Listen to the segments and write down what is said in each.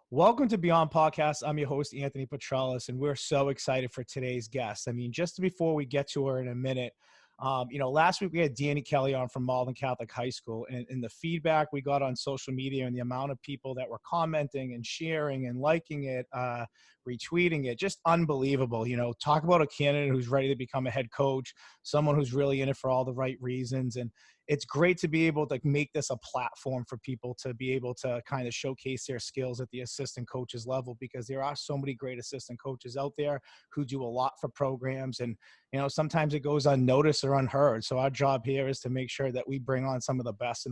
Welcome to Beyond Podcast. I'm your host, Anthony Petralis, and we're so excited for today's guest. Just before we get to her in a minute, last week we had Danny Kelly on from Malden Catholic High School, and the feedback we got on social media and the amount of people that were commenting and sharing and liking it, retweeting it, just unbelievable. Talk about a candidate who's ready to become a head coach, someone who's really in it for all the right reasons. And it's great to be able to make this a platform for people to be able to kind of showcase their skills at the assistant coaches level, because there are so many great assistant coaches out there who do a lot for programs. And sometimes it goes unnoticed or unheard. So our job here is to make sure that we bring on some of the best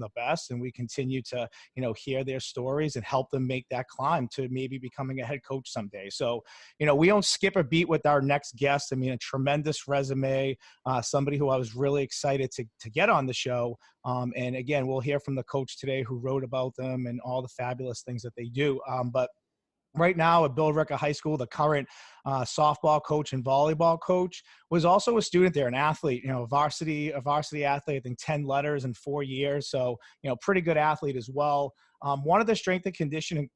and we continue to, hear their stories and help them make that climb to maybe becoming a head coach someday. So, we don't skip a beat with our next guest. A tremendous resume, somebody who I was really excited to get on the show. And again, we'll hear from the coach today who wrote about them and all the fabulous things that they do. But right now at Billerica High School, the current softball coach and volleyball coach was also a student there, an athlete, a varsity athlete, I think 10 letters in 4 years. So, pretty good athlete as well. One of the strength and conditioning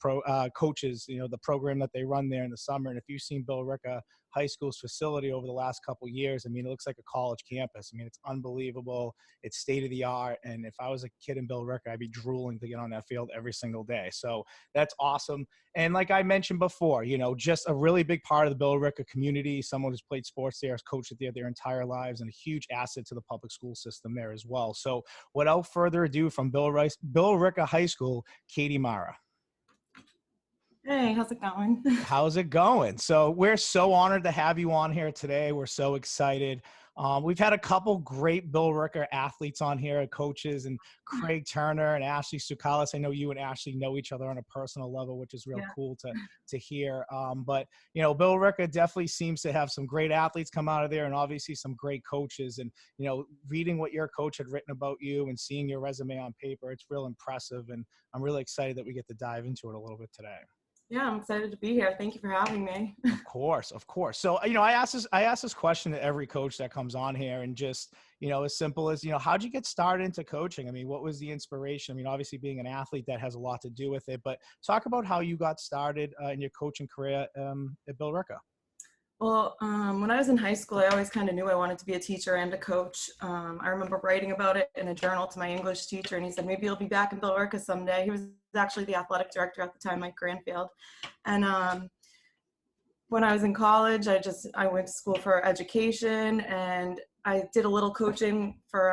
coaches, the program that they run there in the summer. And if you've seen Billerica High School's facility over the last couple of years, it looks like a college campus. It's unbelievable. It's state of the art. And if I was a kid in Billerica, I'd be drooling to get on that field every single day. So that's awesome. And like I mentioned before, just a really big part of the Billerica community, someone who's played sports there, has coached it there their entire lives, and a huge asset to the public school system there as well. So without further ado, from Billerica High School, Katie Mara. Hey, how's it going? How's it going? So we're so honored to have you on here today. We're so excited. We've had a couple great Billerica athletes on here, coaches, and Craig Turner and Ashley Sukalis. I know you and Ashley know each other on a personal level, which is real cool to hear. But Billerica definitely seems to have some great athletes come out of there, and obviously some great coaches. And reading what your coach had written about you and seeing your resume on paper, it's real impressive. And I'm really excited that we get to dive into it a little bit today. Yeah, I'm excited to be here. Thank you for having me. Of course. So, I ask this question to every coach that comes on here, and just, as simple as, how'd you get started into coaching? What was the inspiration? Obviously being an athlete, that has a lot to do with it, but talk about how you got started in your coaching career at Billerica. Well, when I was in high school, I always kind of knew I wanted to be a teacher and a coach. I remember writing about it in a journal to my English teacher, and he said, maybe you'll be back in Billerica someday. He was actually the athletic director at the time, Mike Granfield. And when I was in college, I went to school for education, and I did a little coaching for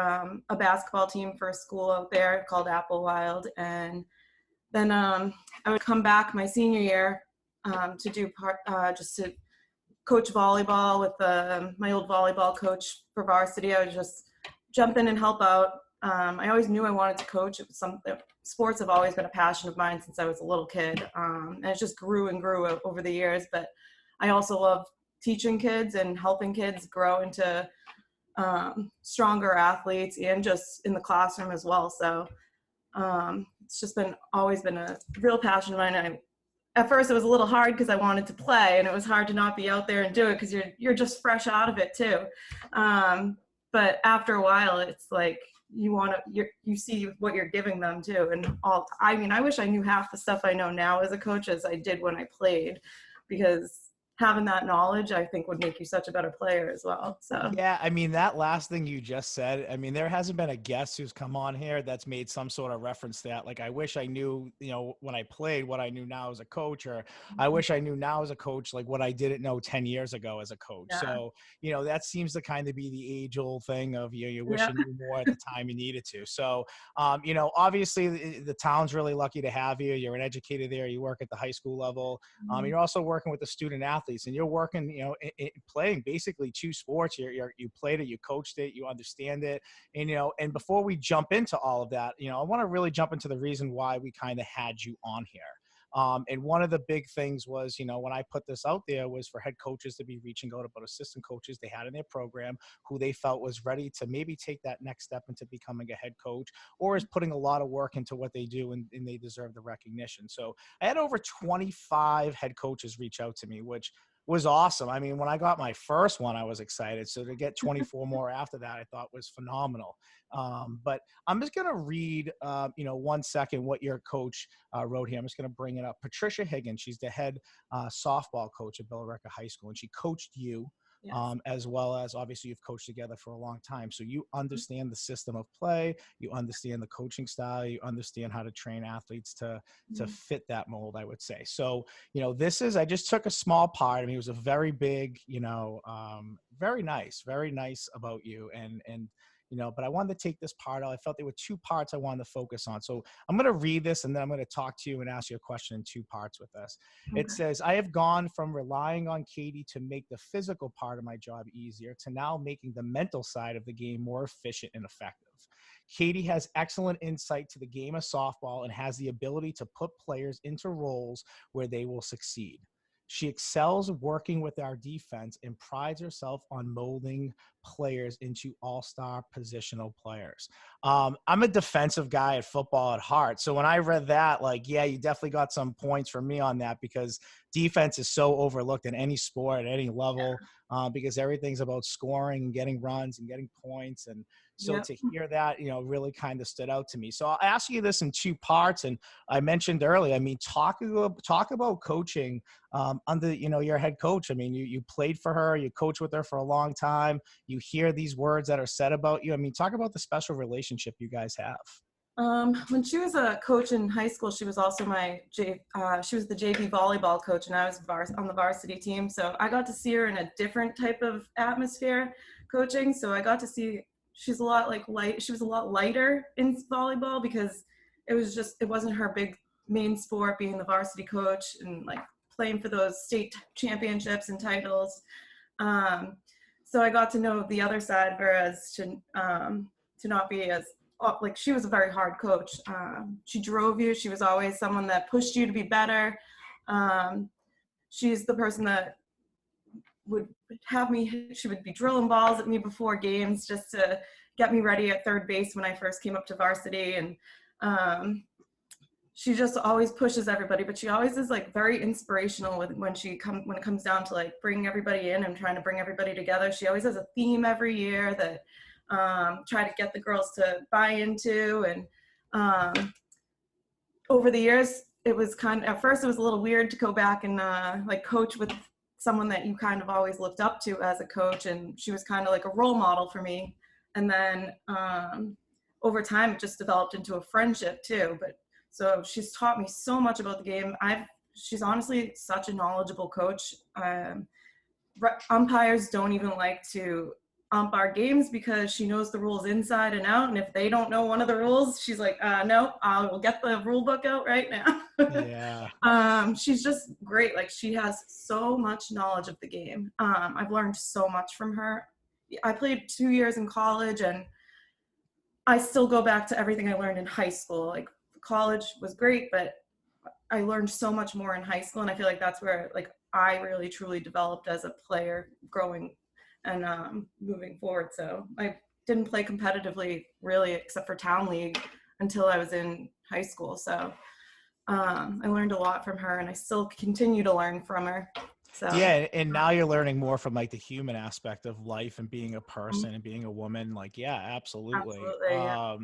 a basketball team for a school out there called Applewild. And then I would come back my senior year to do just to coach volleyball with my old volleyball coach for varsity. I would just jump in and help out. I always knew I wanted to coach. It was sports have always been a passion of mine since I was a little kid. And it just grew and grew over the years. But I also love teaching kids and helping kids grow into stronger athletes, and just in the classroom as well. So it's just always been a real passion of mine. At first it was a little hard because I wanted to play, and it was hard to not be out there and do it because you're just fresh out of it too. But after a while, it's like you see what you're giving them too. And I wish I knew half the stuff I know now as a coach as I did when I played, because having that knowledge, I think, would make you such a better player as well. So yeah, that last thing you just said, there hasn't been a guest who's come on here that's made some sort of reference to that. Like, I wish I knew, when I played, what I knew now as a coach, or I wish I knew now as a coach, like what I didn't know 10 years ago as a coach. Yeah. So, that seems to kind of be the age old thing of, you wish you knew more at the time you needed to. So, obviously the town's really lucky to have you. You're an educator there. You work at the high school level. You're also working with the student athletes, and you're working, playing basically two sports. You played it, you coached it, you understand it. And, and before we jump into all of that, I want to really jump into the reason why we kind of had you on here. And one of the big things was, when I put this out there, was for head coaches to be reaching out about assistant coaches they had in their program who they felt was ready to maybe take that next step into becoming a head coach, or is putting a lot of work into what they do, and they deserve the recognition. So I had over 25 head coaches reach out to me, which was awesome. I mean, when I got my first one, I was excited. So to get 24 more after that, I thought was phenomenal. But I'm just going to read, 1 second what your coach wrote here. I'm just going to bring it up. Patricia Higgins, she's the head softball coach at Billerica High School, and she coached you. Yes. As well as obviously you've coached together for a long time. So you understand the system of play, you understand the coaching style, you understand how to train athletes to fit that mold, I would say. So, I just took a small part. I mean, it was a very big, very nice about you. And but I wanted to take this part out. I felt there were two parts I wanted to focus on. So I'm going to read this and then I'm going to talk to you and ask you a question in two parts with this. Okay. It says, I have gone from relying on Katie to make the physical part of my job easier to now making the mental side of the game more efficient and effective. Katie has excellent insight to the game of softball and has the ability to put players into roles where they will succeed. She excels working with our defense and prides herself on molding players into all-star positional players. I'm a defensive guy at football at heart. So when I read that, you definitely got some points from me on that, because defense is so overlooked in any sport at any level, because everything's about scoring and getting runs and getting points. And so to hear that, really kind of stood out to me. So I'll ask you this in two parts. And I mentioned earlier, I mean, talk about coaching under, your head coach. I mean, you played for her, you coached with her for a long time. You hear these words that are said about you. I mean, talk about the special relationship you guys have. When she was a coach in high school, she was also she was the JV volleyball coach, and I was on the varsity team. So I got to see her in a different type of atmosphere coaching. So I got to see she's a lot she was a lot lighter in volleyball, because it wasn't her big main sport, being the varsity coach and playing for those state championships and titles. So I got to know the other side of her, as to not be as she was a very hard coach. She drove you. She was always someone that pushed you to be better. She's the person that would she would be drilling balls at me before games just to get me ready at third base when I first came up to varsity. And she just always pushes everybody, but she always is very inspirational when it comes down to bringing everybody in and trying to bring everybody together. She always has a theme every year that try to get the girls to buy into. And over the years, it was at first it was a little weird to go back and coach with someone that you kind of always looked up to as a coach, and she was kind of like a role model for me. And then over time, it just developed into a friendship too. But so she's taught me so much about the game. She's honestly such a knowledgeable coach. Umpires don't even like to ump our games because she knows the rules inside and out. And if they don't know one of the rules, she's like, no, I will get the rule book out right now. Yeah. She's just great. She has so much knowledge of the game. I've learned so much from her. I played 2 years in college, and I still go back to everything I learned in high school. College was great, but I learned so much more in high school. And I feel that's where I really truly developed as a player, growing and moving forward. So I didn't play competitively really except for town league until I was in high school. So I learned a lot from her, and I still continue to learn from her. So yeah, and now you're learning more from the human aspect of life and being a person and being a woman. Yeah, absolutely. Yeah.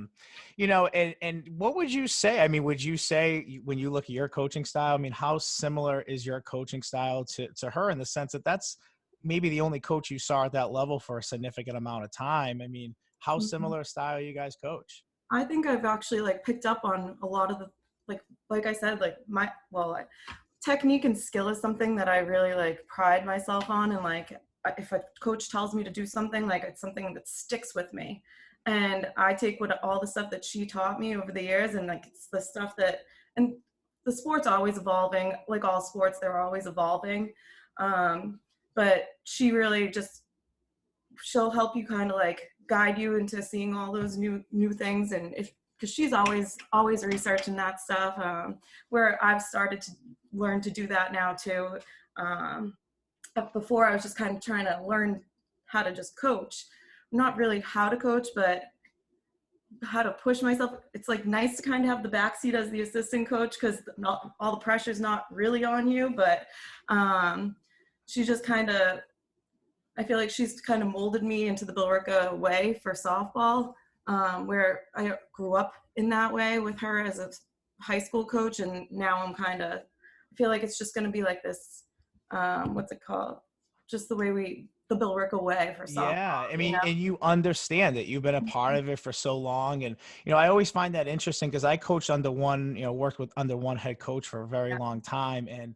And what would you say? I mean, would you say, when you look at your coaching style, I mean, how similar is your coaching style to her, in the sense that that's maybe the only coach you saw at that level for a significant amount of time? I mean, how similar style you guys coach? I think I've actually picked up on a lot of the, like I said, technique and skill is something that I really pride myself on. And if a coach tells me to do something, it's something that sticks with me. And I take all the stuff that she taught me over the years, and it's the stuff and the sport's always evolving. Like all sports, they're always evolving. But she really she'll help you kind of guide you into seeing all those new things. And because she's always researching that stuff, where I've started to learn to do that now too. But before, I was just kind of trying to learn how to just coach, not really how to coach, but how to push myself. It's nice to kind of have the backseat as the assistant coach, because not all the pressure's not really on you, but she just kind of, I feel like she's kind of molded me into the Billerica way for softball, where I grew up in that way with her as a high school coach. And now I'm kind of, I feel like it's just going to be like this, what's it called? Just the Billerica way for Yeah, I softball, you mean, know? and you understand it. You've been a part of it for so long, and I always find that interesting because I coached under one, worked with under one head coach for a very Yeah. long time, and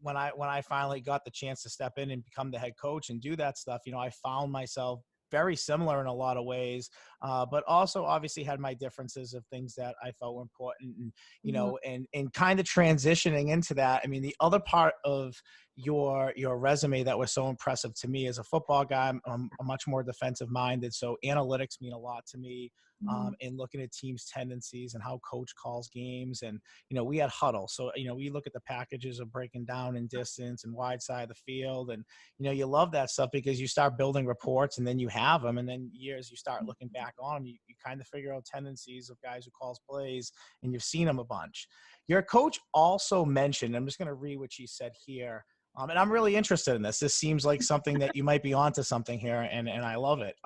when I finally got the chance to step in and become the head coach and do that stuff, I found myself very similar in a lot of ways, but also obviously had my differences of things that I felt were important, and Mhm. and kind of transitioning into that. I mean, the other part of your resume that was so impressive to me as a football guy. I'm a much more defensive minded, so analytics mean a lot to me. Mhm. In looking at teams' tendencies and how coach calls games, and we had huddle, so we look at the packages of breaking down in distance and wide side of the field, and you love that stuff because you start building reports, and then you have them, and then years you start looking back on them, you kind of figure out tendencies of guys who calls plays, and you've seen them a bunch. Your coach also mentioned, I'm just going to read what she said here, and I'm really interested in this. This seems like something that you might be onto something here, and I love it.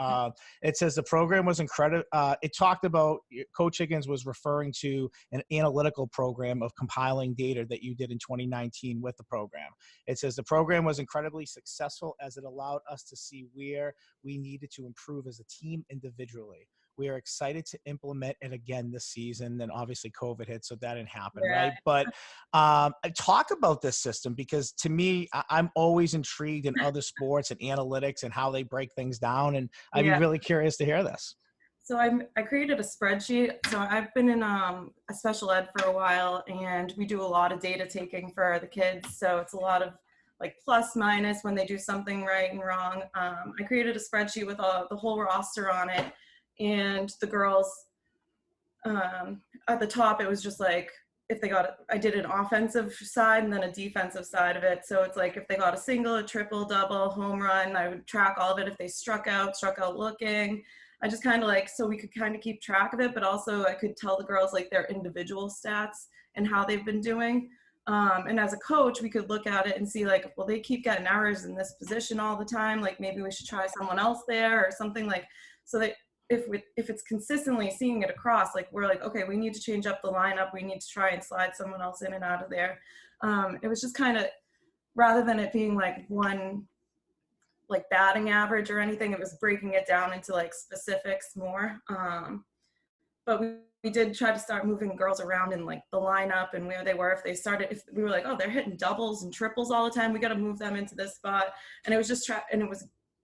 It says the program was incredible. It talked about Coach Higgins was referring to an analytical program of compiling data that you did in 2019 with the program. It says the program was incredibly successful as it allowed us to see where we needed to improve as a team individually. We are excited to implement it again this season. Then obviously COVID hit, so that didn't happen, Yeah. right? But talk about this system, because to me, I'm always intrigued in other sports and analytics and how they break things down. And I'd be Yeah. really curious to hear this. So I created a spreadsheet. So I've been in a special ed for a while, and we do a lot of data taking for the kids. So it's a lot of like plus minus when they do something right and wrong. I created a spreadsheet with the whole roster on it, and the girls, at the top it was just like if they got it, I did an offensive side and then a defensive side of it. So it's like if they got a single, a triple, double, home run, I would track all of it. If they struck out looking. I just kind of like, so we could kind of keep track of it, but also I could tell the girls like their individual stats and how they've been doing. And as a coach, we could look at it and see like, well, they keep getting errors in this position all the time. Like maybe we should try someone else there or something, like, so that if it's consistently seeing it across, like we're like, okay, we need to change up the lineup. We need to try and slide someone else in and out of there. It was just kind of, rather than it being like one, like batting average or anything, it was breaking it down into like specifics more. But we did try to start moving girls around in like the lineup and where they were. If we were like, oh, they're hitting doubles and triples all the time, we got to move them into this spot. And it was just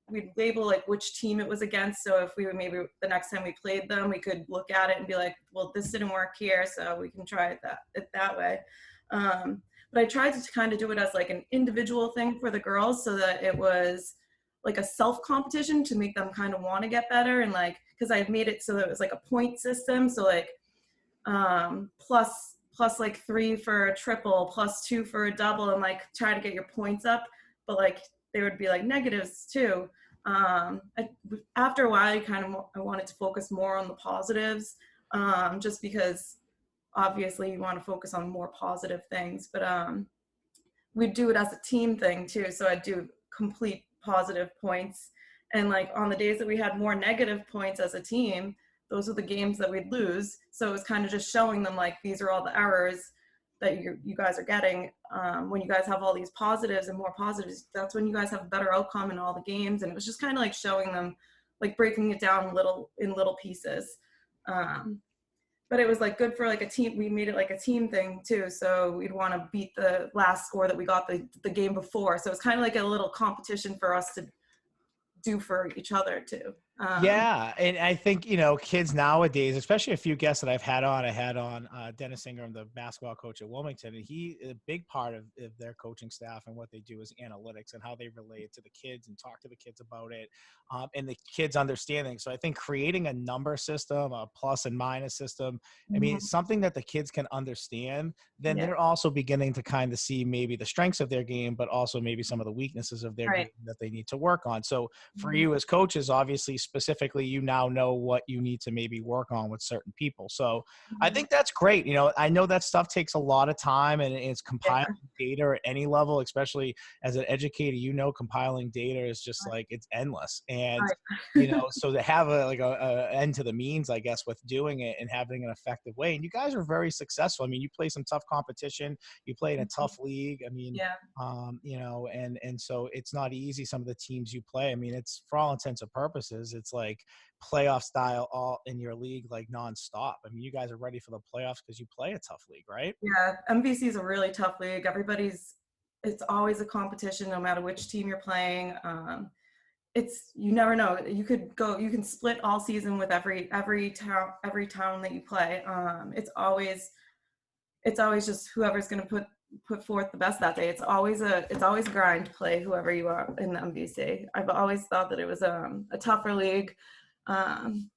we'd label like which team it was against. So if we would, maybe the next time we played them, we could look at it and be like, well, this didn't work here, so we can try it that way. But I tried to kind of do it as like an individual thing for the girls, so that it was like a self competition to make them kind of want to get better. And like, because I made it so that it was like a point system. So like plus like 3 for a triple, plus 2 for a double, and like try to get your points up. But like there would be like negatives too. After a while, I wanted to focus more on the positives, just because obviously you want to focus on more positive things. But we'd do it as a team thing too. So I'd do complete positive points. And like on the days that we had more negative points as a team, those are the games that we'd lose. So it was kind of just showing them like, these are all the errors that you guys are getting. When you guys have all these positives and more positives, that's when you guys have a better outcome in all the games. And it was just kind of like showing them, like breaking it down in little pieces. But it was like good for like a team. We made it like a team thing too. So we'd want to beat the last score that we got the game before. So it's kind of like a little competition for us to do for each other too. Yeah, and I think kids nowadays, especially a few guests that I've had on. I had on Dennis Ingram, the basketball coach at Wilmington, and a big part of their coaching staff and what they do is analytics and how they relate to the kids and talk to the kids about it, and the kids understanding. So I think creating a number system, a plus and minus system, I mean, it's something that the kids can understand. Then Yeah. they're also beginning to kind of see maybe the strengths of their game, but also maybe some of the weaknesses of their Right. game that they need to work on. So for Mhm. you as coaches, obviously specifically, you now know what you need to maybe work on with certain people. So I Mhm. think that's great. I know that stuff takes a lot of time, and it's compiling Yeah. data at any level, especially as an educator. Compiling data is just like, it's endless. And Right. so to have a end to the means, I guess, with doing it and having an effective way. And you guys are very successful. I mean, you play some tough competition, you play in a tough league. I mean, Yeah. and so it's not easy. Some of the teams you play, I mean, it's, for all intents and purposes, it's like playoff style all in your league, like nonstop. I mean, you guys are ready for the playoffs because you play a tough league, right? Yeah, MVC is a really tough league. It's always a competition, no matter which team you're playing. You never know. You can split all season with every town that you play. It's always just whoever's going to put forth the best that day. It's always a grind to play whoever you are in the MVC. I've always thought that it was a tougher league. Um,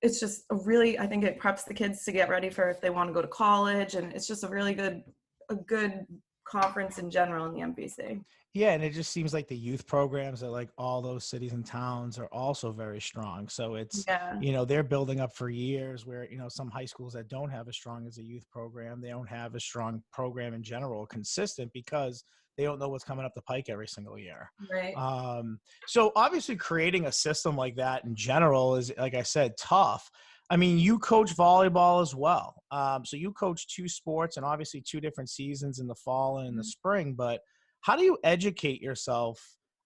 it's just I think it preps the kids to get ready for if they want to go to college, and it's just a good conference in general in the MVC. Yeah, and it just seems like the youth programs at like all those cities and towns are also very strong. So it's, Yeah, they're building up for years, where, some high schools that don't have as strong as a youth program, they don't have a strong program in general, consistent, because they don't know what's coming up the pike every single year. right. So obviously creating a system like that in general is, like I said, tough. I mean, you coach volleyball as well. So you coach two sports, and obviously two different seasons, in the fall and in the spring, but how do you educate yourself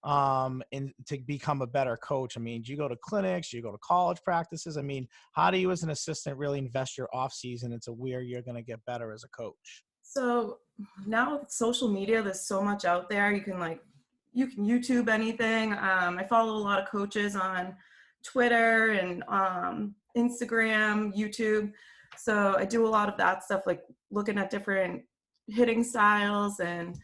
and to become a better coach? I mean, do you go to clinics? Do you go to college practices? I mean, how do you as an assistant really invest your off season into where you're going to get better as a coach? So now with social media, there's so much out there. You can YouTube anything. I follow a lot of coaches on Twitter and Instagram, YouTube. So I do a lot of that stuff, like looking at different hitting styles and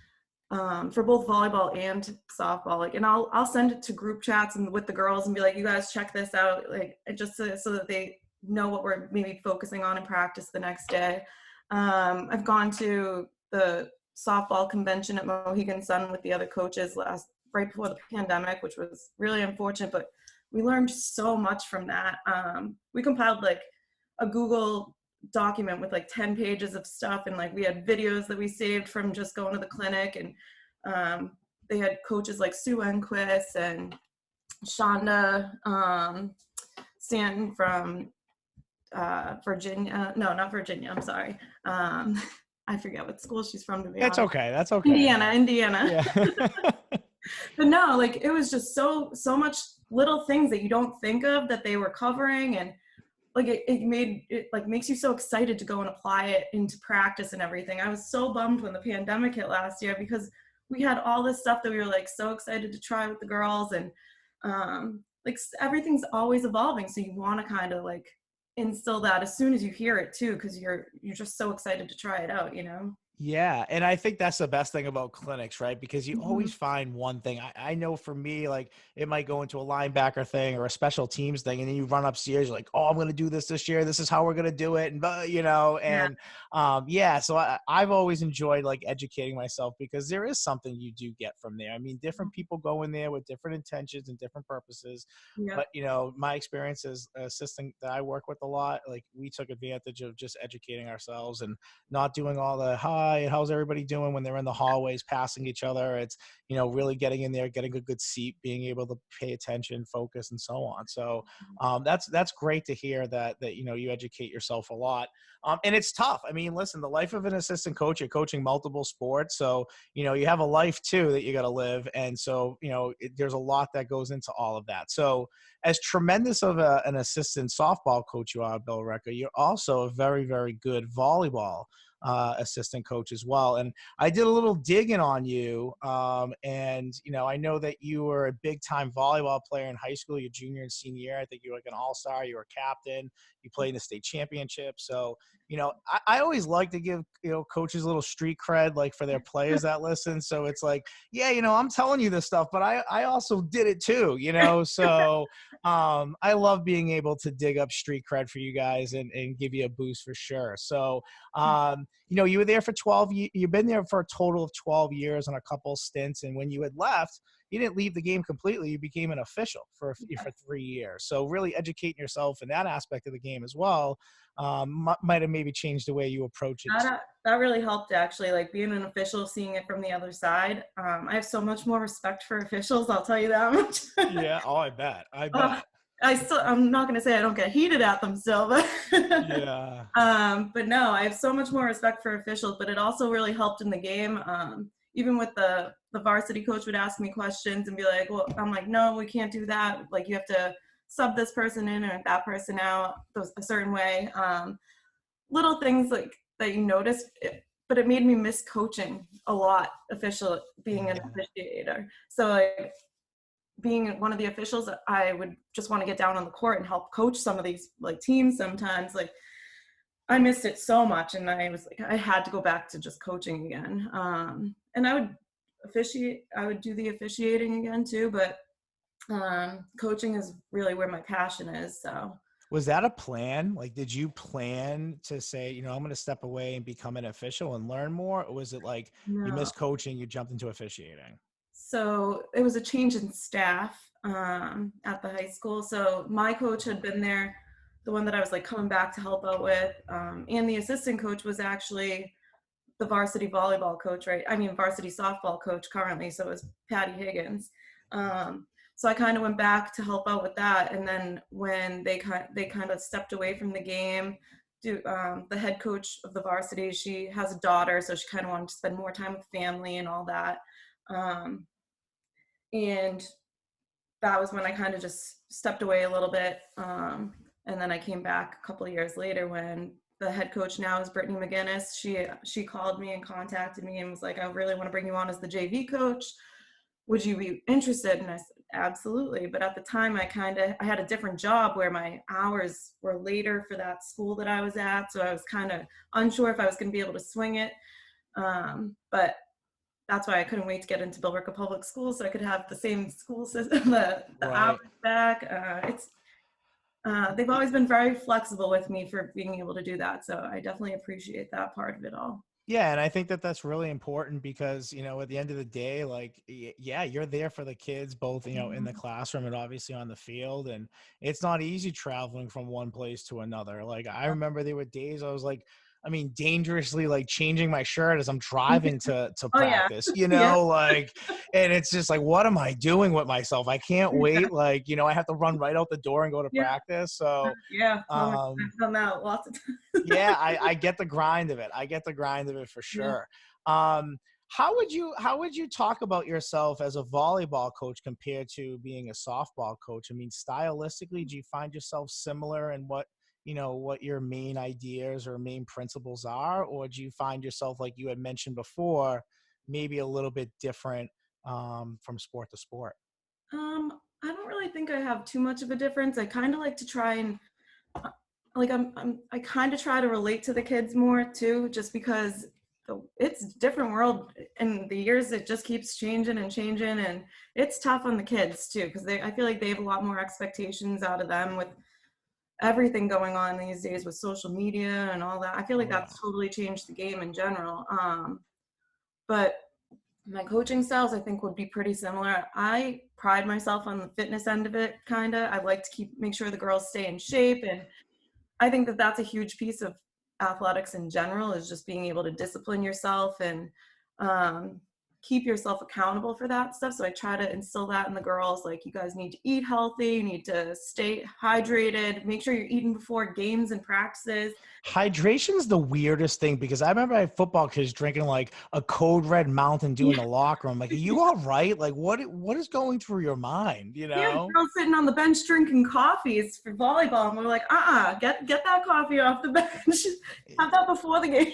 for both volleyball and softball. And I'll send it to group chats and with the girls and be like, you guys check this out, like just so that they know what we're maybe focusing on in practice the next day. I've gone to the softball convention at Mohegan Sun with the other coaches right before the pandemic, which was really unfortunate, but we learned so much from that. We compiled like a Google document with like 10 pages of stuff, and like we had videos that we saved from just going to the clinic, and they had coaches like Sue Enquist and Shonda Stanton from Virginia. No, not Virginia. I'm sorry. I forget what school she's from, to be That's honest. okay. That's okay. Indiana. Yeah. But no, like it was just so much little things that you don't think of that they were covering, and like it like makes you so excited to go and apply it into practice and everything. I was so bummed when the pandemic hit last year, because we had all this stuff that we were like so excited to try with the girls, and like everything's always evolving, so you want to kind of like instill that as soon as you hear it too, because you're just so excited to try it out. Yeah. And I think that's the best thing about clinics, right? Because you Mhm. always find one thing. I know for me, like it might go into a linebacker thing or a special teams thing. And then you run upstairs, you're like, oh, I'm going to do this year. This is how we're going to do it. And, Yeah. yeah. So I've always enjoyed like educating myself, because there is something you do get from there. I mean, different people go in there with different intentions and different purposes. Yeah. But, my experience as an assistant that I work with a lot, like we took advantage of just educating ourselves and not doing all the hi, how's everybody doing when they're in the hallways passing each other. It's, really getting in there, getting a good seat, being able to pay attention, focus, and so on. So that's great to hear that you educate yourself a lot. And it's tough. I mean, listen, the life of an assistant coach, you're coaching multiple sports. So, you have a life too that you got to live. And so, there's a lot that goes into all of that. So as tremendous of an assistant softball coach you are, Billerica, you're also a very, very good volleyball assistant coach as well. And I did a little digging on you. And, I know that you were a big time volleyball player in high school, your junior and senior year. I think you were like an all-star, you were a captain, you played in the state championship. So I always like to give, coaches a little street cred, like for their players that listen. So it's like, yeah, I'm telling you this stuff, but I also did it too, so I love being able to dig up street cred for you guys and give you a boost for sure. So, you were there for 12 years. You've been there for a total of 12 years on a couple stints. And when you had left, you didn't leave the game completely. You became an official for 3 years. So really educating yourself in that aspect of the game as well might have maybe changed the way you approach it. That really helped, actually, like being an official, seeing it from the other side. I have so much more respect for officials, I'll tell you that much. Yeah. Oh, I bet. I'm not going to say I don't get heated at them still, but yeah. But no, I have so much more respect for officials, but it also really helped in the game. Even with the varsity coach would ask me questions and be like, well, I'm like, no, we can't do that. Like, you have to sub this person in or that person out a certain way. Little things like that you notice, but it made me miss coaching a lot, being an officiator. So like being one of the officials, I would just want to get down on the court and help coach some of these like teams sometimes. Like, I missed it so much, and I was like, I had to go back to just coaching again. And I would do the officiating again too, but coaching is really where my passion is. So was that a plan? Like, did you plan to say, I'm going to step away and become an official and learn more? Or was it like you missed coaching, you jumped into officiating? So it was a change in staff at the high school. So my coach had been there, the one that I was like coming back to help out with, and the assistant coach was actually the varsity volleyball coach, right? I mean, varsity softball coach currently. So it was Patricia Higgins. So I kind of went back to help out with that. And then when they kind of stepped away from the game, the head coach of the varsity, she has a daughter, so she kind of wanted to spend more time with family and all that. And that was when I kind of just stepped away a little bit. And then I came back a couple of years later when the head coach now is Brittany McGinnis. She called me and contacted me and was like, I really want to bring you on as the JV coach. Would you be interested? And I said, absolutely. But at the time, I had a different job where my hours were later for that school that I was at. So I was kind of unsure if I was going to be able to swing it. But that's why I couldn't wait to get into Billerica Public Schools so I could have the same school system, the hours back. They've always been very flexible with me for being able to do that. So I definitely appreciate that part of it all. Yeah. And I think that that's really important because, at the end of the day, like, yeah, you're there for the kids, both, in the classroom and obviously on the field. And it's not easy traveling from one place to another. Like, I remember there were days I was like, dangerously like changing my shirt as I'm driving to practice, like, and it's just like, what am I doing with myself? I can't wait. Like, I have to run right out the door and go to practice. So I've done that lots of times. yeah, I get the grind of it. I get the grind of it for sure. How would you talk about yourself as a volleyball coach compared to being a softball coach? I mean, stylistically, do you find yourself similar in what your main ideas or main principles are? Or do you find yourself, like you had mentioned before, maybe a little bit different from sport to sport? I don't really think I have too much of a difference. I kind of like to try and I kind of try to relate to the kids more too, just because it's a different world in the years. It just keeps changing and changing, and it's tough on the kids too, because I feel like they have a lot more expectations out of them with everything going on these days with social media and all that. I feel like that's totally changed the game in general. But my coaching styles, I think, would be pretty similar. I pride myself on the fitness end of it, kind of. I like to make sure the girls stay in shape, and I think that that's a huge piece of athletics in general, is just being able to discipline yourself and keep yourself accountable for that stuff. So I try to instill that in the girls, like, you guys need to eat healthy, you need to stay hydrated, make sure you're eating before games and practices. Hydration is the weirdest thing, because I remember I had football kids drinking like a Code Red Mountain Dew in the locker room. Like, are you all right? Like, what is going through your mind, Yeah, girls sitting on the bench drinking coffees for volleyball, and we're like, get that coffee off the bench. Have that before the game.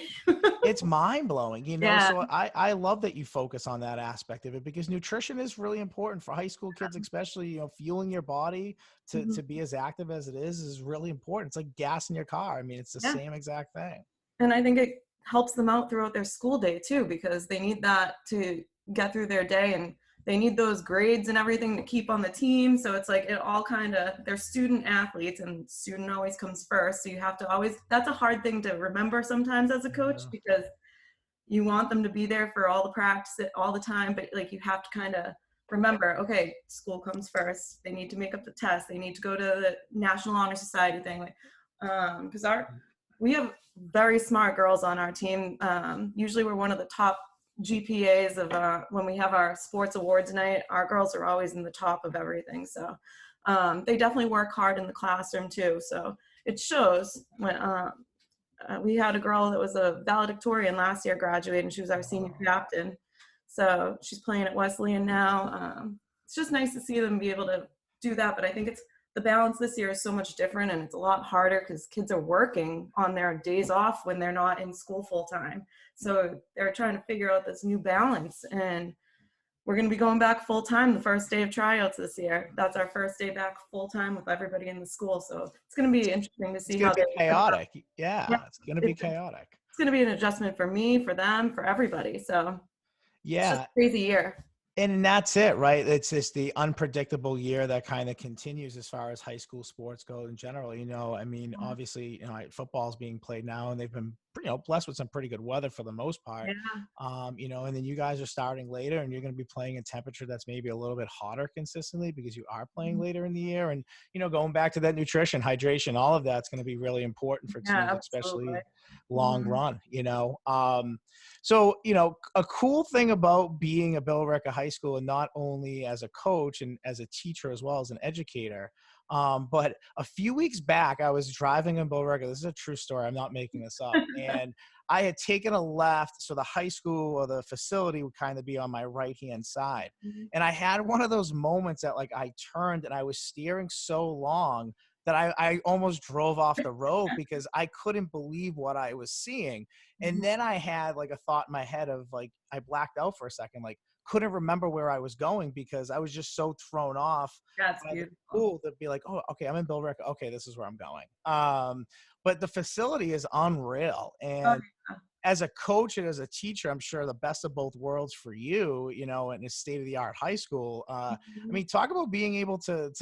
It's mind-blowing, so I love that you focus focus on that aspect of it, because nutrition is really important for high school kids, especially, fueling your body Mhm. to be as active as it is really important. It's like gas in your car. I mean, it's the Yeah. same exact thing. And I think it helps them out throughout their school day too, because they need that to get through their day, and they need those grades and everything to keep on the team. So it's like it all kind of, they're student athletes, and student always comes first. So you have to always, that's a hard thing to remember sometimes as a coach, Yeah. because you want them to be there for all the practice all the time, but like you have to kind of remember, okay, school comes first. They need to make up the test. They need to go to the National Honor Society thing. Because we have very smart girls on our team. Usually we're one of the top GPAs of when we have our sports awards night. Our girls are always in the top of everything. So they definitely work hard in the classroom too. So it shows when we had a girl that was a valedictorian last year graduate, and she was our senior captain. So she's playing at Wesleyan now. It's just nice to see them be able to do that. But I think it's, the balance this year is so much different, and it's a lot harder because kids are working on their days off when they're not in school full time. So they're trying to figure out this new balance, and we're going to be going back full time the first day of tryouts this year. That's our first day back full time with everybody in the school. So it's going to be interesting to It's see going how to be they chaotic. yeah, Yeah, it's going to be it's chaotic. going to be an adjustment for me, for them, for everybody. So it's just Yeah. a crazy year. And that's it, right? It's just the unpredictable year that kind of continues as far as high school sports go in general. I mean, obviously, football's being played now, and they've been, blessed with some pretty good weather for the most part. Yeah. And then you guys are starting later, and you're going to be playing in temperature that's maybe a little bit hotter consistently because you are playing later in the year. And, going back to that nutrition, hydration, all of that's going to be really important for Yeah, teams, absolutely. especially long Mhm. run. So, a cool thing about being a Billerica High School, and not only as a coach and as a teacher as well as an educator, but a few weeks back, I was driving in Billerica. This is a true story. I'm not making this up. And I had taken a left, so the high school or the facility would kind of be on my right-hand side. Mhm. And I had one of those moments that, like, I turned and I was steering so long that I almost drove off the road because I couldn't believe what I was seeing. And then I had like a thought in my head of, like, I blacked out for a second, like couldn't remember where I was going because I was just so thrown off That's by the beautiful. school to be like, oh, okay, I'm in Billerica. Okay, this is where I'm going. But the facility is unreal. Oh, And as a coach and as a teacher, I'm sure the best of both worlds for you, in a state of the art high school. I mhm. mean, talk about being able to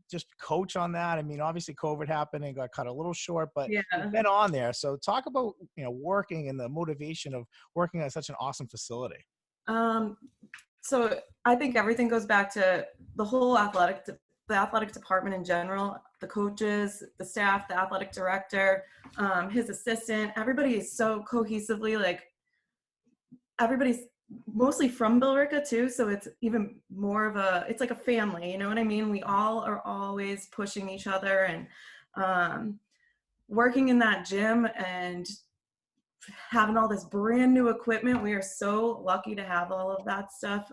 just coach on that. I mean, obviously COVID happened and got cut a little short, but you've Yeah. been on there. So talk about, working and the motivation of working at such an awesome facility. Um, so I think everything goes back to the whole the athletic department in general, the coaches, the staff, the athletic director, his assistant. Everybody is so cohesively, like, everybody's mostly from Billerica too, so it's even more of a, it's like a family, you know what I mean? We all are always pushing each other, and um, working in that gym and having all this brand new equipment. We are so lucky to have all of that stuff.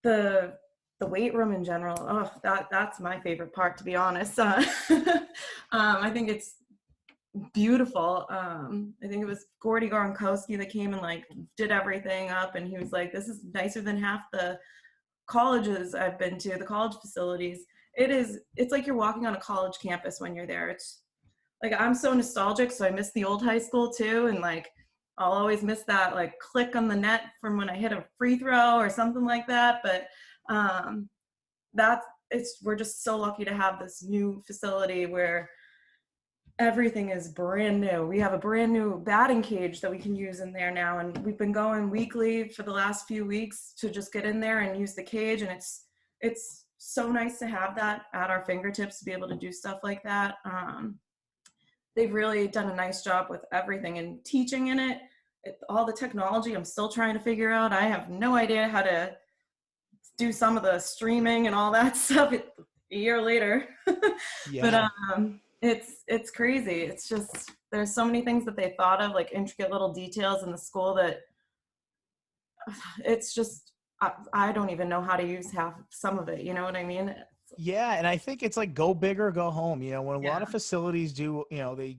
The the weight room in general, oh, that's my favorite part, to be honest. I think it's beautiful. I think it was Gordy Gronkowski that came and like did everything up, and he was like, "This is nicer than half the colleges I've been to, the college facilities." It's like you're walking on a college campus when you're there. It's like, I'm so nostalgic, so I miss the old high school too, and like I'll always miss that like click on the net from when I hit a free throw or something like that. But um, that's it's we're just so lucky to have this new facility where everything is brand new. We have a brand new batting cage that we can use in there now, and we've been going weekly for the last few weeks to just get in there and use the cage, and it's so nice to have that at our fingertips to be able to do stuff like that. They've really done a nice job with everything and teaching in it. All the technology I'm still trying to figure out. I have no idea how to do some of the streaming and all that stuff a year later. But Yeah. it's crazy. It's just, there's so many things that they thought of, like intricate little details in the school, that it's just, I don't even know how to use half some of it. You know what I mean? Yeah, and I think it's like go big or go home. When a lot Yeah. of facilities do, they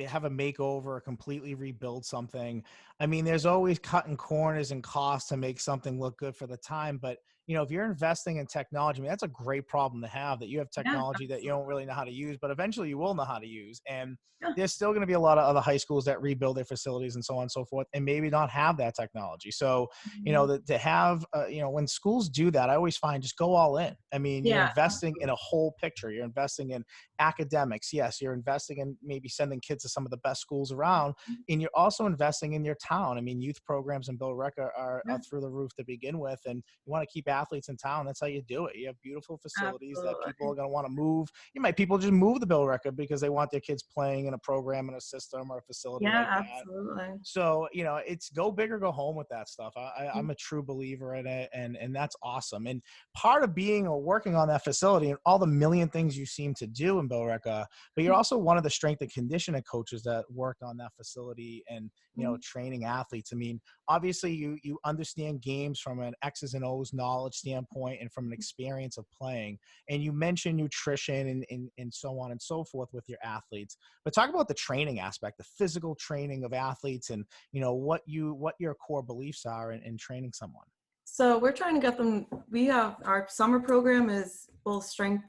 have a makeover or completely rebuild something. I mean, there's always cutting corners and costs to make something look good for the time. But, if you're investing in technology, I mean, that's a great problem to have, that you have Yeah, technology that you don't absolutely. really know how to use, but eventually you will know how to use. And Yeah. there's still going to be a lot of other high schools that rebuild their facilities and so on and so forth, and maybe not have that technology. So, Mhm. to have, when schools do that, I always find just go all in. I mean, you're Yeah, investing in absolutely. a whole picture. You're investing in academics. Yes, you're investing in maybe sending kids to some of the best schools around, and you're also investing in your town. I mean, youth programs in Billerica are Yeah, through the roof to begin with, and you want to keep athletes in town. That's how you do it. You have beautiful facilities that people are absolutely. going to want to move. People just move to Billerica because they want their kids playing in a program and a system or a facility Yeah, like that. absolutely. So, it's go big or go home with that stuff. Mhm. I'm a true believer in it, and that's awesome. And part of being or working on that facility and all the million things you seem to do in Billerica, but you're also one of the strength and conditioning coaches that worked on that facility and, Mhm. training athletes. I mean, obviously you understand games from an X's and O's knowledge standpoint and from an experience of playing. And you mentioned nutrition and so on and so forth with your athletes. But talk about the training aspect, the physical training of athletes, and what your core beliefs are in training someone. So we're trying to get them. We have our summer program is both strength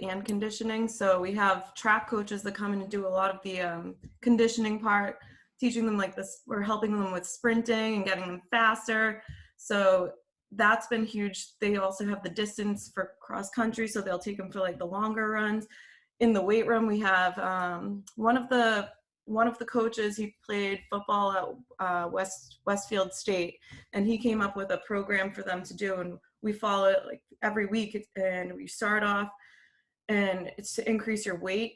and conditioning. So we have track coaches that come in and do a lot of the conditioning part, teaching them like this. We're helping them with sprinting and getting them faster. So that's been huge. They also have the distance for cross country, so they'll take them for like the longer runs. In the weight room, we have one of the coaches. He played football at Westfield State, and he came up with a program for them to do, and we follow it like every week. And we start off, and it's to increase your weight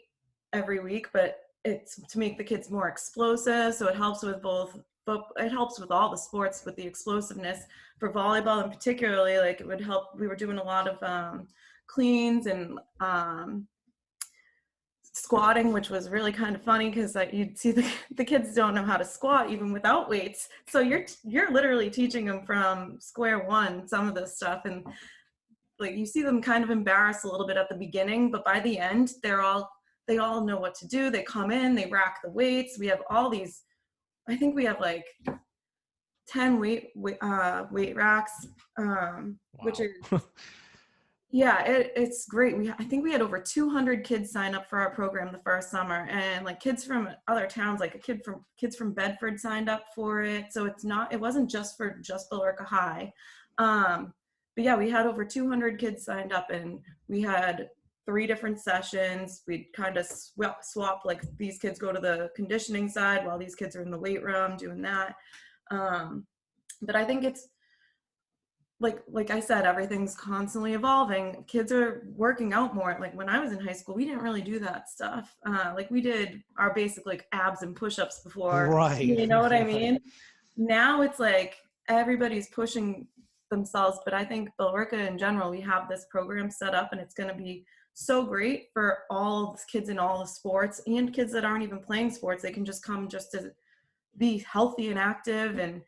every week, but it's to make the kids more explosive. So it helps with both, but it helps with all the sports with the explosiveness. For volleyball and particularly, like it would help. We were doing a lot of cleans and squatting, which was really kind of funny because like you'd see the kids don't know how to squat even without weights. So you're literally teaching them from square one some of this stuff, and like you see them kind of embarrassed a little bit at the beginning, but by the end they all know what to do. They come in, they rack the weights. We have all these. I think we have like 10 weight racks, which Wow. is yeah, it's great. I think we had over 200 kids sign up for our program the first summer, and like kids from other towns, like kids from Bedford signed up for it. So it wasn't just for just Billerica High. But yeah, we had over 200 kids signed up, and we had 3 different sessions. We'd kind of swap, like these kids go to the conditioning side while these kids are in the weight room doing that. But I think it's like I said, everything's constantly evolving. Kids are working out more. Like when I was in high school, we didn't really do that stuff. Like we did our basic like abs and push-ups before, Right. you know what I Right. mean? Now it's like everybody's pushing themselves, but I think Billerica in general, we have this program set up, and it's going to be so great for all the kids in all the sports and kids that aren't even playing sports. They can just come just to be healthy and active and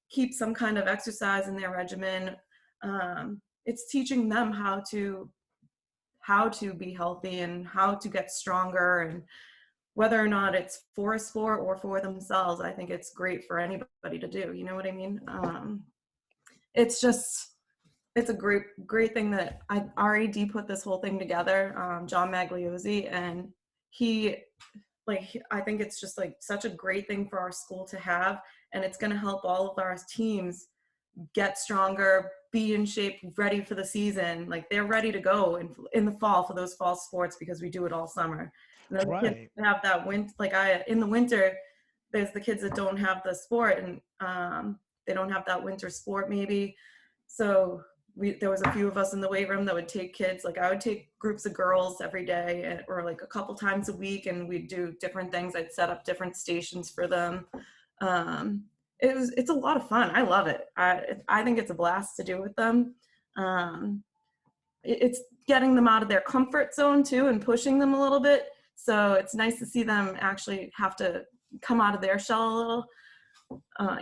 keep some kind of exercise in their regimen. It's teaching them how to be healthy and how to get stronger, and whether or not it's for a sport or for themselves. I think it's great for anybody to do. You know what I mean? It's just it's a great thing that our AD put this whole thing together, John Magliozzi, and he I think it's just like such a great thing for our school to have, and it's going to help all of our teams get stronger, be in shape, ready for the season. Like they're ready to go in the fall for those fall sports because we do it all summer. And then the kids Right. have that in the winter, there's the kids that don't have the sport, and they don't have that winter sport maybe. So there was a few of us in the weight room that would take kids. Like I would take groups of girls every day, or like a couple times a week, and we'd do different things. I'd set up different stations for them. It's a lot of fun. I love it. I think it's a blast to do with them. Um, it's getting them out of their comfort zone too, and pushing them a little bit. So it's nice to see them actually have to come out of their shell a little.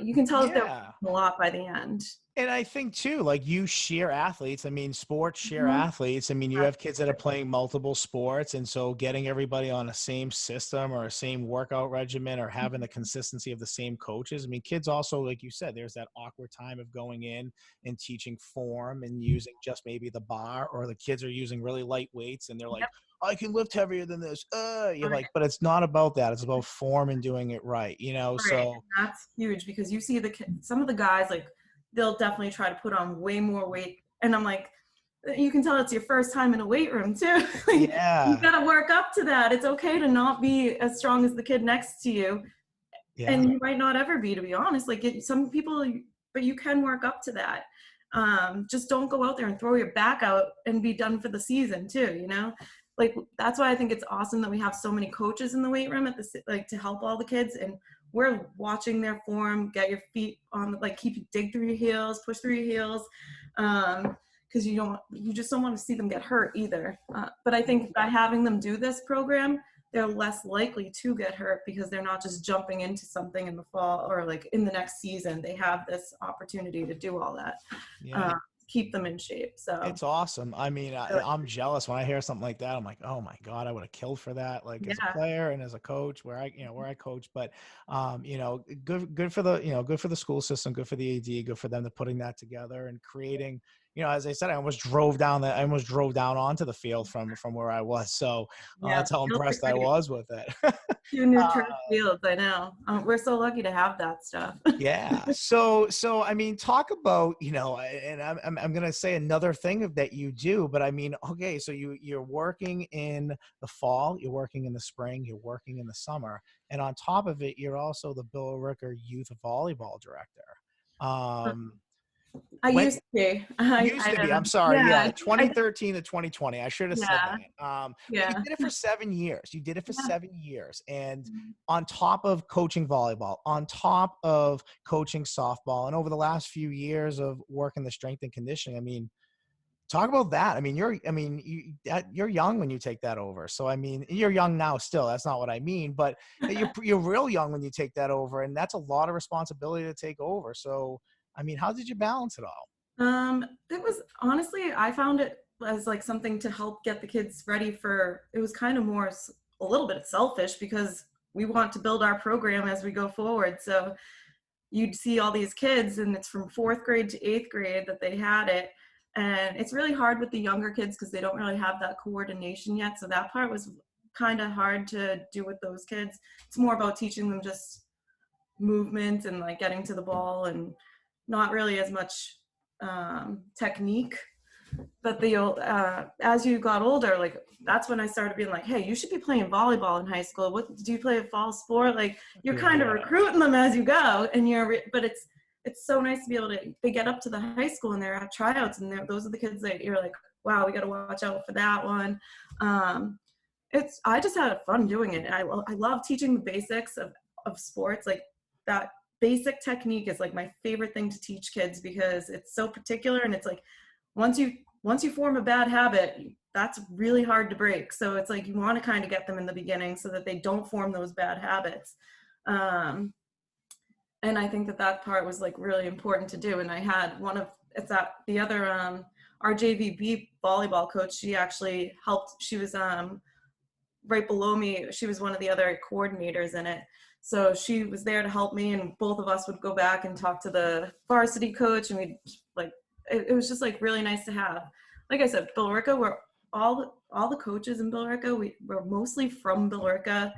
You can tell that they're Yeah. a lot by the end. And I think too, like you share athletes. I mean, sports share Mhm. athletes. I mean, you have kids that are playing multiple sports. And so getting everybody on the same system or a same workout regimen or having the consistency of the same coaches. I mean, kids also, like you said, there's that awkward time of going in and teaching form and using just maybe the bar, or the kids are using really light weights and they're like, I can lift heavier than this. You're Right, like, but it's not about that. It's about form and doing it right, you know? right. So That's huge because you see some of the guys, like, they'll definitely try to put on way more weight. And I'm like, you can tell it's your first time in a weight room too. Like, you yeah, gotta work up to that. It's okay to not be as strong as the kid next to you. yeah. And you might not ever be, to be honest. Like some people, but you can work up to that. Just don't go out there and throw your back out and be done for the season too, you know? Like that's why I think it's awesome that we have so many coaches in the weight room like to help all the kids, and we're watching their form, get your feet on, like dig through your heels, push through your heels. Because you just don't want to see them get hurt either. But I think by having them do this program, they're less likely to get hurt because they're not just jumping into something in the fall or like in the next season. They have this opportunity to do all that, Yeah. uh, keep them in shape. So It's awesome. I mean, I'm jealous when I hear something like that. I'm like, oh my God, I would have killed for that. Like as a yeah, player and as a coach, where I coach. But, good for the, good for the school system, good for the AD, good for them to putting that together and creating. As I said, I almost drove down onto the field from where I was. So yeah. that's how Fields are impressed I great. was with it. 2 new uh, turf fields. I know. We're so lucky to have that stuff. Yeah. So I mean, talk about, and I'm gonna say another thing that you do, but I mean, okay, so you're working in the fall, you're working in the spring, you're working in the summer, and on top of it, you're also the Billerica Youth Volleyball Director. Um, I when used to be. Used to be, I'm sorry, Yeah, yeah, 2013 to 2020. I should have said yeah, that. But you yeah. did it for 7 years. You did it for Yeah. 7 years, and on top of coaching volleyball, on top of coaching softball, and over the last few years of working the strength and conditioning, I mean, talk about that. You're young when you take that over. So, I mean, you're young now still. That's not what I mean, but you're real young when you take that over, and that's a lot of responsibility to take over. So, I mean, how did you balance it all? It was honestly, I found it as like something to help get the kids ready for, it was kind of more a little bit selfish because we want to build our program as we go forward. So you'd see all these kids and it's from 4th grade to 8th grade that they had it. And it's really hard with the younger kids because they don't really have that coordination yet. So that part was kind of hard to do with those kids. It's more about teaching them just movement and like getting to the ball and not really as much technique. But as you got older, like that's when I started being like, hey, you should be playing volleyball in high school. What do you play a fall sport? Like you're kind of Yeah. recruiting them as you go, and but it's so nice to be able to, they get up to the high school and they're at tryouts, and those are the kids that you're like, wow, we got to watch out for that one. I just had fun doing it. I love teaching the basics of sports. Like that basic technique is like my favorite thing to teach kids because it's so particular, and it's like once you form a bad habit, that's really hard to break. So it's like you want to kind of get them in the beginning so that they don't form those bad habits. And I think that part was like really important to do. And I had it's that the other our JVB volleyball coach, she actually helped. She was right below me. She was one of the other coordinators in it. So she was there to help me, and both of us would go back and talk to the varsity coach, and we'd like, it was just like really nice to have. Like I said, Billerica, we're all the coaches in Billerica, we're mostly from Billerica.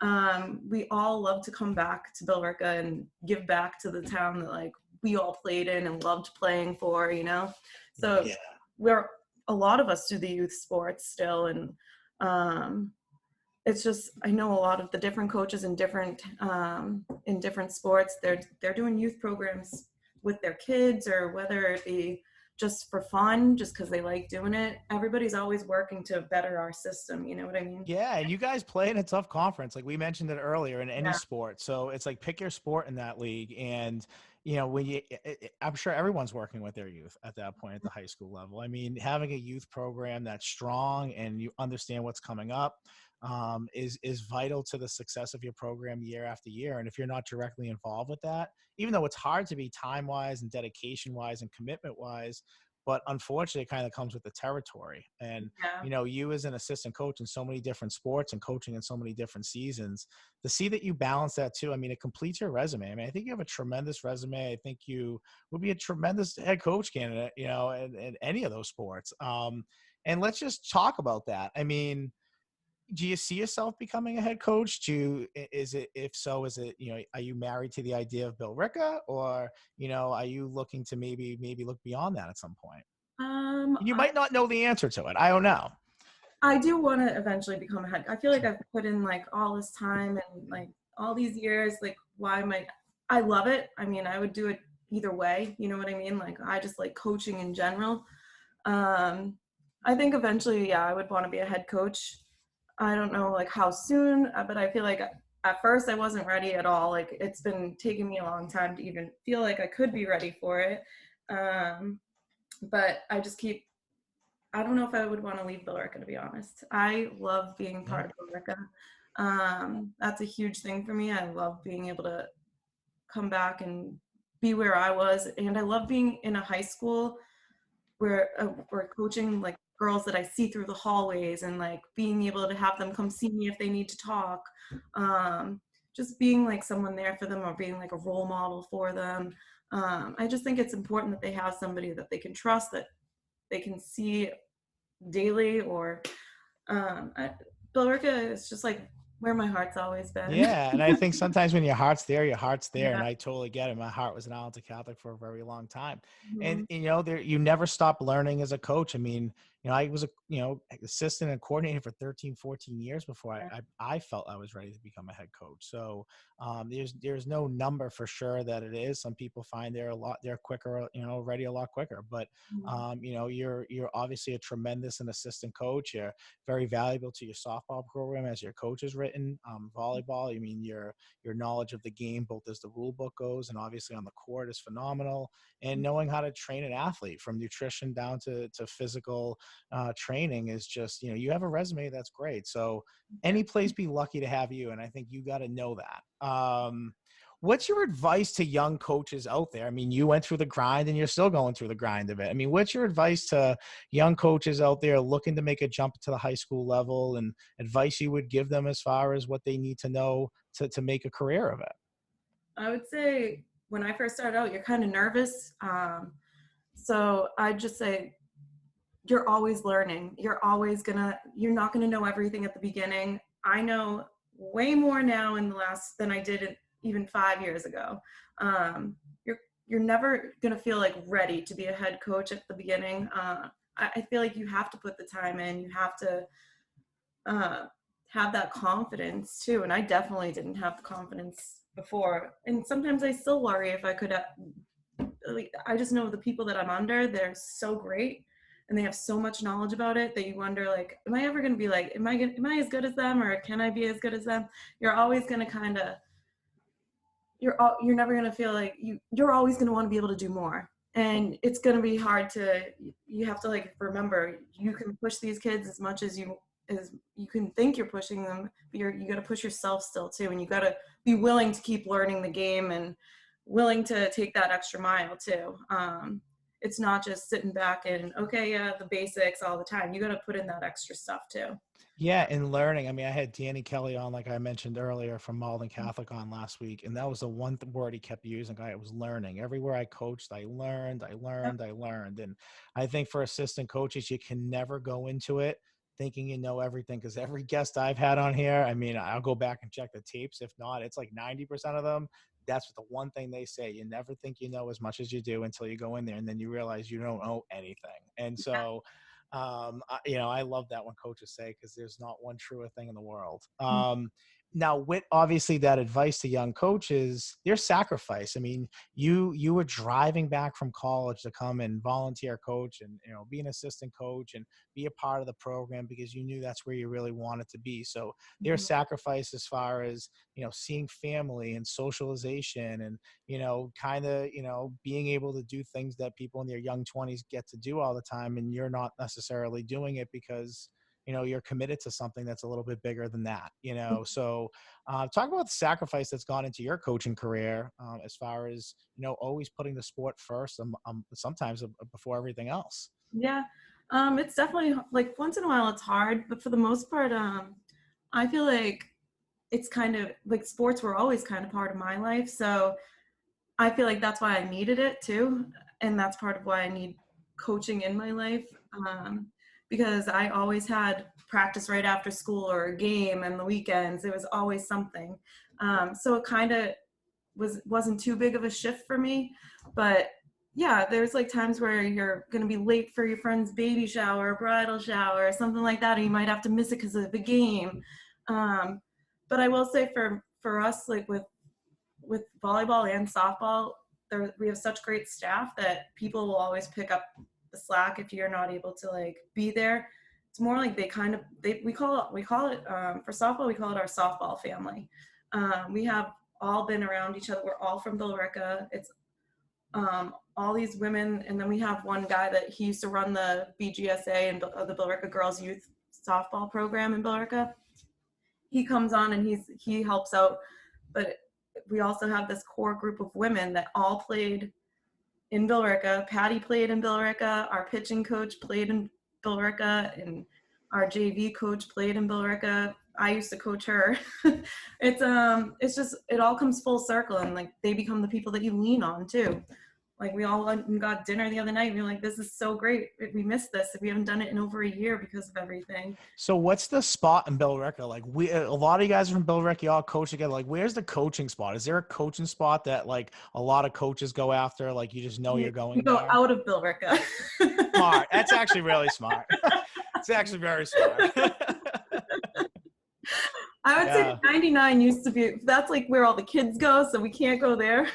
Yeah. We all love to come back to Billerica and give back to the town that like we all played in and loved playing for, you know? So Yeah. a lot of us do the youth sports still, and it's just, I know a lot of the different coaches in different sports, they're doing youth programs with their kids, or whether it be just for fun, just because they like doing it. Everybody's always working to better our system, you know what I mean? Yeah, and you guys play in a tough conference, like we mentioned it earlier, in any Yeah. sport. So it's like pick your sport in that league, and when I'm sure everyone's working with their youth at that point at the high school level. I mean, having a youth program that's strong and you understand what's coming up, is vital to the success of your program year after year. And if you're not directly involved with that, even though it's hard to be time wise and dedication wise and commitment wise, but unfortunately, it kind of comes with the territory. And Yeah. you as an assistant coach in so many different sports and coaching in so many different seasons, to see that you balance that too. I mean, it completes your resume. I mean, I think you have a tremendous resume. I think you would be a tremendous head coach candidate, in any of those sports. And let's just talk about that. I mean, do you see yourself becoming a head coach? Is it, if so, is it, are you married to the idea of Billerica, or, are you looking to maybe look beyond that at some point? You I might not know the answer to it. I don't know. I do want to eventually become a head. I feel like I've put in like all this time and like all these years. Like, why am I love it. I mean, I would do it either way. You know what I mean? Like, I just like coaching in general. Um, I think eventually, yeah, I would want to be a head coach. I don't know like how soon, but I feel like at first I wasn't ready at all. Like, it's been taking me a long time to even feel like I could be ready for it. Um, but I don't know if I would want to leave Billerica, to be honest. I love being Yeah. part of Billerica. That's a huge thing for me. I love being able to come back and be where I was, and I love being in a high school where we're coaching like girls that I see through the hallways, and like being able to have them come see me if they need to talk. Just being like someone there for them, or being like a role model for them. I just think it's important that they have somebody that they can trust, that they can see daily, or Billerica is just like where my heart's always been. Yeah, and I think sometimes when your heart's there, your heart's there, and Yeah. I totally get it. My heart was an Untitled Catholic for a very long time, and Mhm. you never stop learning as a coach. I mean, I was a assistant and coordinator for 13, 14 years before I felt I was ready to become a head coach. So there's no number for sure that it is. Some people find they're quicker, ready a lot quicker. But Mhm. you're obviously a tremendous and assistant coach. You're very valuable to your softball program, as your coach has written. Volleyball, I mean, your knowledge of the game, both as the rule book goes and obviously on the court, is phenomenal. And knowing how to train an athlete from nutrition down to physical training is just, you have a resume that's great. So Yeah. any place be lucky to have you. And I think you got to know that. What's your advice to young coaches out there? I mean, you went through the grind and you're still going through the grind of it. I mean, what's your advice to young coaches out there looking to make a jump to the high school level, and advice you would give them as far as what they need to know to make a career of it? I would say when I first started out, you're kind of nervous. So I'd just say you're always learning. You're not gonna know everything at the beginning. I know way more now in the last than I did even 5 years ago. Um, you're you're never gonna feel like ready to be a head coach at the beginning. I feel like you have to put the time in. You have to uh, have that confidence too. And I definitely didn't have the confidence before. And sometimes I still worry if I could. Like, I just know the people that I'm under, they're so great, and they have so much knowledge about it that you wonder, like, am I ever going to be like, am I as good as them, or can I be as good as them? You're always going to kind of, you're never going to feel like you're always going to want to be able to do more. And it's going to be hard you have to like remember, you can push these kids as much as you can think you're pushing them, but you got to push yourself still too, and you got to be willing to keep learning the game, and willing to take that extra mile too. It's not just sitting back and okay, yeah, the basics all the time. You got to put in that extra stuff too. Yeah, and learning. I mean, I had Danny Kelly on, like I mentioned earlier, from Malden Catholic on last week, and that was the one word he kept using. I was learning. Everywhere I coached, I learned, I Yep. learned, I learned. And I think for assistant coaches, you can never go into it thinking you know everything, because every guest I've had on here, I mean, I'll go back and check the tapes. If not, it's like 90% of them. That's the one thing they say. You never think you know as much as you do until you go in there, and then you realize you don't know anything. And so I love that when coaches say, because there's not one truer thing in the world. Now, with obviously that advice to young coaches, there's sacrifice. I mean, you were driving back from college to come and volunteer coach, and be an assistant coach and be a part of the program because you knew that's where you really wanted to be. So there's sacrifice as far as seeing family and socialization, and kind of being able to do things that people in their young 20s get to do all the time, and you're not necessarily doing it because you're committed to something that's a little bit bigger than that, So talk about the sacrifice that's gone into your coaching career, as far as, always putting the sport first, sometimes before everything else. Yeah. It's definitely like once in a while it's hard, but for the most part, I feel like it's kind of like sports were always kind of part of my life. So I feel like that's why I needed it too. And that's part of why I need coaching in my life. Because I always had practice right after school or a game and the weekends, it was always something. So it kind of wasn't too big of a shift for me, but yeah, there's like times where you're going to be late for your friend's baby shower, bridal shower, or something like that, or you might have to miss it because of the game. But I will say for us, like with volleyball and softball, we have such great staff that people will always pick up the slack if you're not able to like be there. It's more like we call it for softball, we call it our softball family. We have all been around each other. We're all from Billerica. It's all these women, and then we have one guy that he used to run the BGSA and the Billerica Girls Youth Softball program in Billerica. He comes on and he helps out, but we also have this core group of women that all played in Billerica. Patty played in Billerica. Our pitching coach played in Billerica, and our JV coach played in Billerica. I used to coach her. It's just, it all comes full circle, and like they become the people that you lean on too. Like we all went and got dinner the other night and we were like, this is so great. We missed this. We haven't done it in over a year because of everything. So what's the spot in Billerica? Like a lot of you guys are from Billerica, you all coach together. Like where's the coaching spot? Is there a coaching spot that like a lot of coaches go after? Like you just know you're going you go there? out of Billerica. Smart. That's actually really smart. It's actually very smart. I would say 99 used to be, that's like where all the kids go, so we can't go there.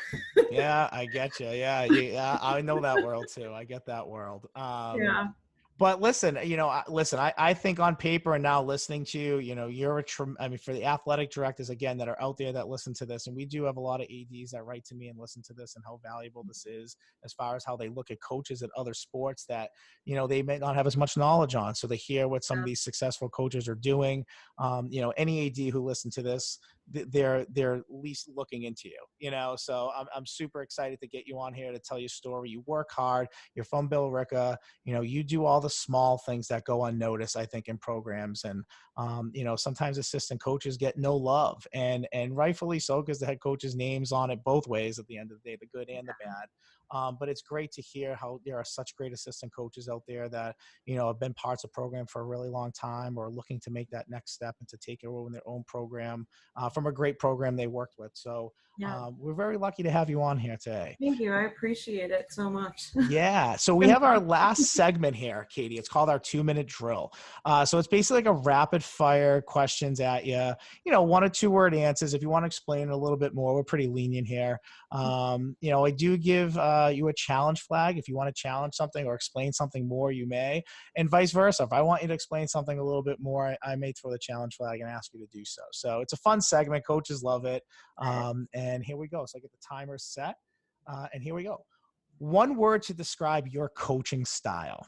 Yeah, I get you. Yeah, I know that world too. I get that world. Yeah. But listen, I think on paper and now listening to you, you're for the athletic directors, again, that are out there that listen to this, and we do have a lot of ADs that write to me and listen to this and how valuable this is as far as how they look at coaches at other sports that, they may not have as much knowledge on. So they hear what some of these successful coaches are doing. Any AD who listen to this, they're at least looking into you, so I'm super excited to get you on here to tell your story. You work hard. You're from Billerica. You do all the small things that go unnoticed, I think, in programs. And, sometimes assistant coaches get no love, and rightfully so, because the head coach's name's on it both ways at the end of the day, the good and the bad. But it's great to hear how there are such great assistant coaches out there that, have been parts of program for a really long time or looking to make that next step and to take it over in their own program from a great program they worked with. So we're very lucky to have you on here today. Thank you. I appreciate it so much. Yeah. So we have our last segment here, Katie. It's called our 2-minute drill. So it's basically like a rapid fire questions at you, 1 or 2 word answers. If you want to explain it a little bit more, we're pretty lenient here. I do give you a challenge flag. If you want to challenge something or explain something more, you may, and vice versa. If I want you to explain something a little bit more, I may throw the challenge flag and ask you to do so. So it's a fun segment. Coaches love it. And here we go. So I get the timer set. And here we go. 1 word to describe your coaching style.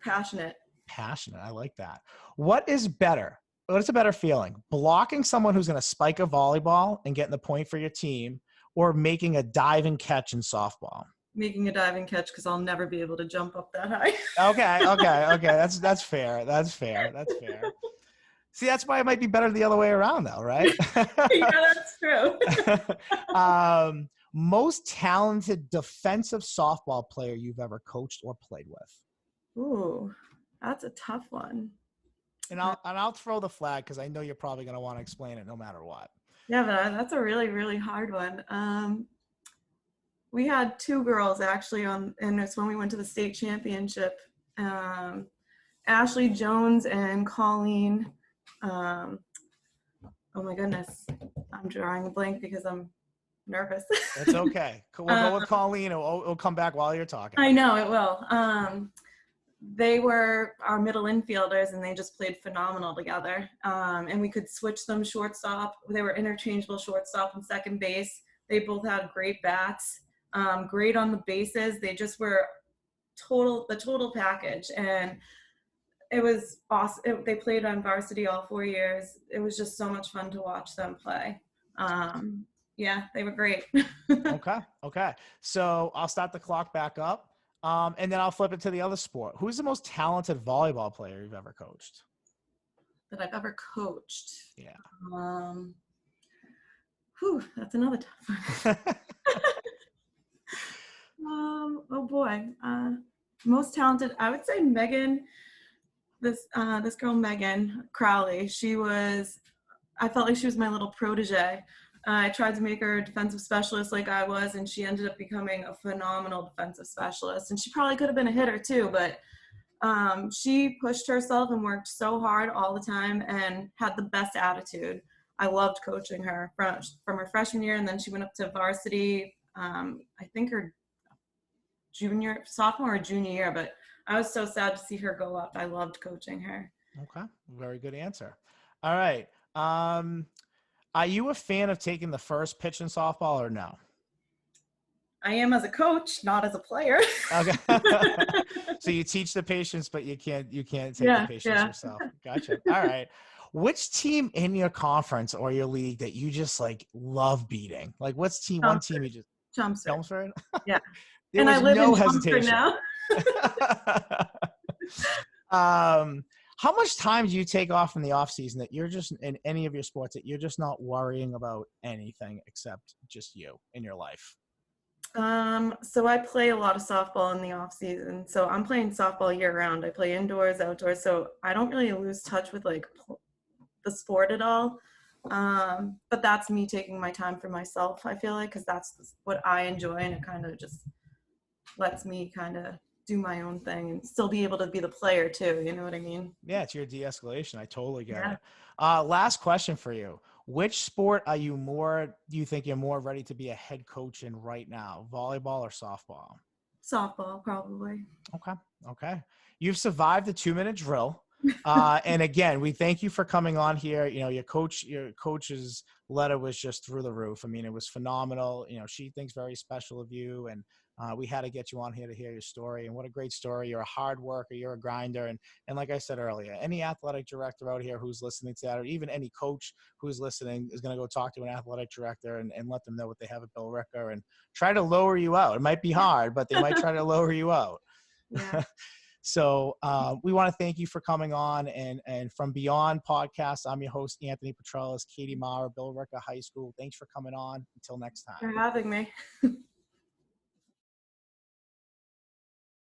Passionate. Passionate. I like that. What is better? What's a better feeling? Blocking someone who's going to spike a volleyball and getting the point for your team, or making a diving catch in softball? Making a diving catch, because I'll never be able to jump up that high. Okay. That's fair. See, that's why it might be better the other way around, though, right? Yeah, that's true. Most talented defensive softball player you've ever coached or played with? Ooh, that's a tough one. And I'll throw the flag because I know you're probably going to want to explain it no matter what. Yeah, but that's a really, really hard one. We had 2 girls actually and it's when we went to the state championship. Ashley Jones and Colleen. Oh my goodness, I'm drawing a blank because I'm nervous. That's okay. We'll go with Colleen. It'll come back while you're talking. I know it will. They were our middle infielders, and they just played phenomenal together. And we could switch them shortstop. They were interchangeable shortstop and second base. They both had great bats, great on the bases. They just were the total package. And It was awesome. They played on varsity all 4 years. It was just so much fun to watch them play. Yeah, they were great. Okay. Okay. So I'll start the clock back up. And then I'll flip it to the other sport. Who's the most talented volleyball player you've ever coached? That I've ever coached. Yeah. That's another tough one. Oh boy. Most talented, I would say Megan. This girl Megan Crowley. I felt like she was my little protege. I tried to make her a defensive specialist like I was, and she ended up becoming a phenomenal defensive specialist. And she probably could have been a hitter too, but she pushed herself and worked so hard all the time and had the best attitude. I loved coaching her from her freshman year, and then she went up to varsity, I think her sophomore or junior year, but I was so sad to see her go up. I loved coaching her. Okay. Very good answer. All right. Are you a fan of taking the first pitch in softball or no? I am as a coach, not as a player. Okay. So you teach the patience, but you can't take the patience yourself. Gotcha. All right. Which team in your conference or your league that you just like love beating? Like what's one team you just Chelmsford. Yeah. There and was I live no in hesitation. now. How much time do you take off in the off season that you're just in any of your sports that you're just not worrying about anything except just you in your life? So I play a lot of softball in the off season. So I'm playing softball year round. I play indoors, outdoors. So I don't really lose touch with like the sport at all. But that's me taking my time for myself, I feel like, because that's what I enjoy, and it kind of just lets me kind of do my own thing and still be able to be the player too. You know what I mean? Yeah, it's your de-escalation. I totally get it. Last question for you. Which sport do you think you're more ready to be a head coach in right now? Volleyball or softball? Softball, probably. Okay. You've survived the 2-minute drill. And again, we thank you for coming on here. You know, your coach's letter was just through the roof. I mean, it was phenomenal. You know, she thinks very special of you, and we had to get you on here to hear your story. And what a great story. You're a hard worker. You're a grinder. And like I said earlier, any athletic director out here who's listening to that, or even any coach who's listening, is going to go talk to an athletic director and let them know what they have at Billerica and try to lower you out. It might be hard, but they might try to lower you out. Yeah. So we want to thank you for coming on. And from Beyond Podcast, I'm your host, Anthony Petralis, Katie Maurer, Billerica High School. Thanks for coming on. Until next time. For having me.